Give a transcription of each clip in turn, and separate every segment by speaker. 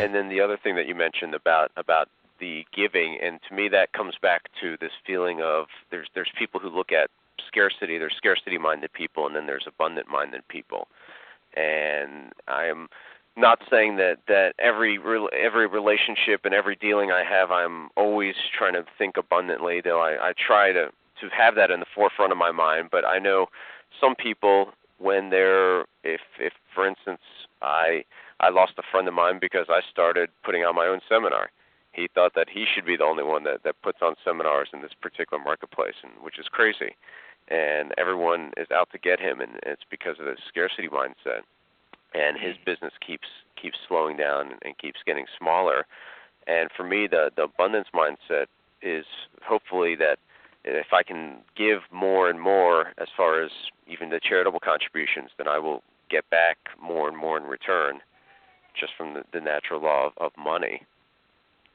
Speaker 1: and then the other thing that you mentioned about the giving, and to me that comes back to this feeling of there's people who look at scarcity, there's scarcity-minded people, and then there's abundant-minded people. And I am not saying that every relationship and every dealing I have, I'm always trying to think abundantly, though I try to have that in the forefront of my mind. But I know some people, when they're, if for instance, I lost a friend of mine because I started putting on my own seminar. He thought that he should be the only one that puts on seminars in this particular marketplace, and which is crazy. And everyone is out to get him, and it's because of the scarcity mindset. And his business keeps slowing down and keeps getting smaller. And for me, the abundance mindset is hopefully that if I can give more and more as far as even the charitable contributions, then I will get back more and more in return, just from the natural law of money.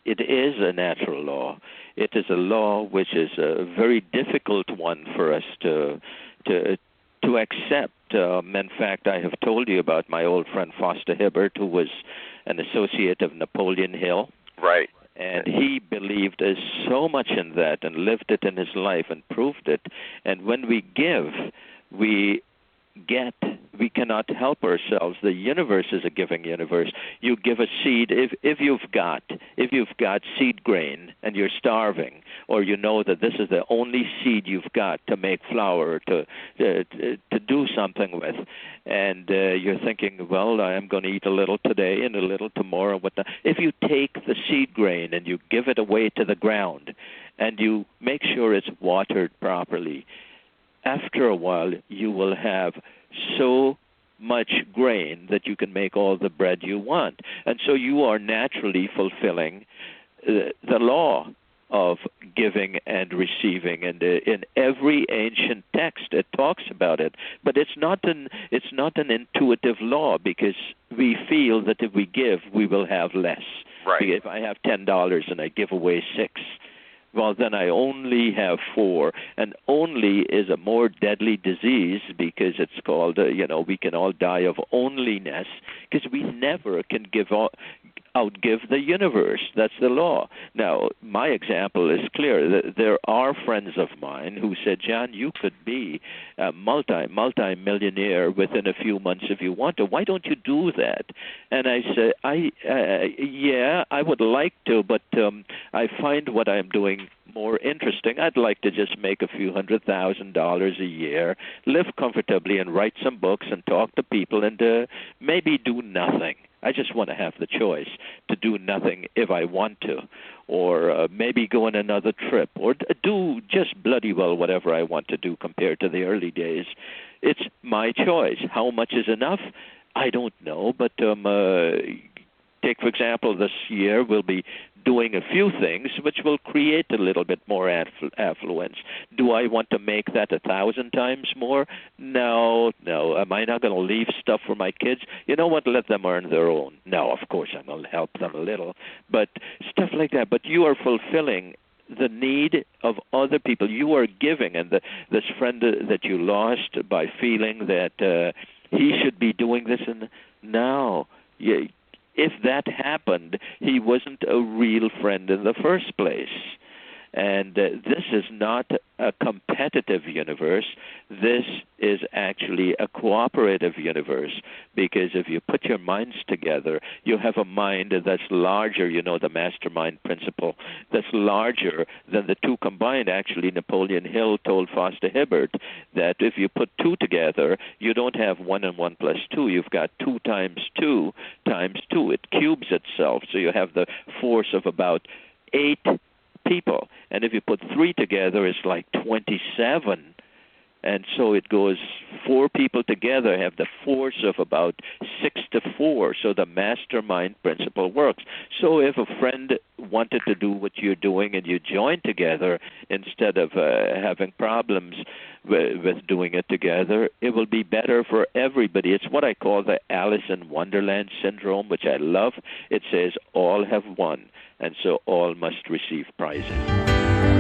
Speaker 2: It is a natural law. It is a law which is a very difficult one for us to accept. In fact, I have told you about my old friend Foster Hibbert, who was an associate of Napoleon Hill.
Speaker 1: Right.
Speaker 2: And he believed so much in that and lived it in his life and proved it. And when we give, we cannot help ourselves. The universe is a giving universe. You give a seed. If you've got seed grain and you're starving, or you know that this is the only seed you've got to make flour, to do something with, and you're thinking, well, I am going to eat a little today and a little tomorrow. Whatnot. If you take the seed grain and you give it away to the ground, and you make sure it's watered properly, after a while, you will have so much grain that you can make all the bread you want. And so you are naturally fulfilling the law of giving and receiving. And in every ancient text, it talks about it. But it's not an intuitive law, because we feel that if we give, we will have less.
Speaker 1: Right.
Speaker 2: If I have $10 and I give away $6, well, then I only have 4. And only is a more deadly disease, because it's called, we can all die of onlyness, because we never can outgive the universe. That's the law. Now, my example is clear. There are friends of mine who said, John, you could be a multi-millionaire within a few months if you want to. Why don't you do that? And I said, yeah, I would like to, but I find what I'm doing more interesting. I'd like to just make a few $100,000 a year, live comfortably, and write some books and talk to people, and maybe do nothing. I just want to have the choice to do nothing if I want to, or maybe go on another trip, or do just bloody well whatever I want to do compared to the early days. It's my choice. How much is enough? I don't know, but take, for example, this year we'll be doing a few things which will create a little bit more affluence. Do I want to make that 1,000 times more? No. Am I not going to leave stuff for my kids? You know what? Let them earn their own. No, of course I'm going to help them a little, but stuff like that. But you are fulfilling the need of other people. You are giving, and this friend that you lost by feeling that he should be doing this, and now if that happened, he wasn't a real friend in the first place. And this is not a competitive universe. This is actually a cooperative universe, because if you put your minds together, you have a mind that's larger, the mastermind principle, that's larger than the two combined. Actually, Napoleon Hill told Foster Hibbert that if you put 2 together, you don't have 1 and 1 plus 2. You've got 2 times 2 times 2. It cubes itself, so you have the force of about 8 people. And if you put 3 together, it's like 27. And so it goes, 4 people together have the force of about 6 to 4. So the mastermind principle works. So if a friend wanted to do what you're doing and you join together instead of having problems with doing it together, it will be better for everybody. It's what I call the Alice in Wonderland syndrome, which I love. It says all have won, and so all must receive prizes.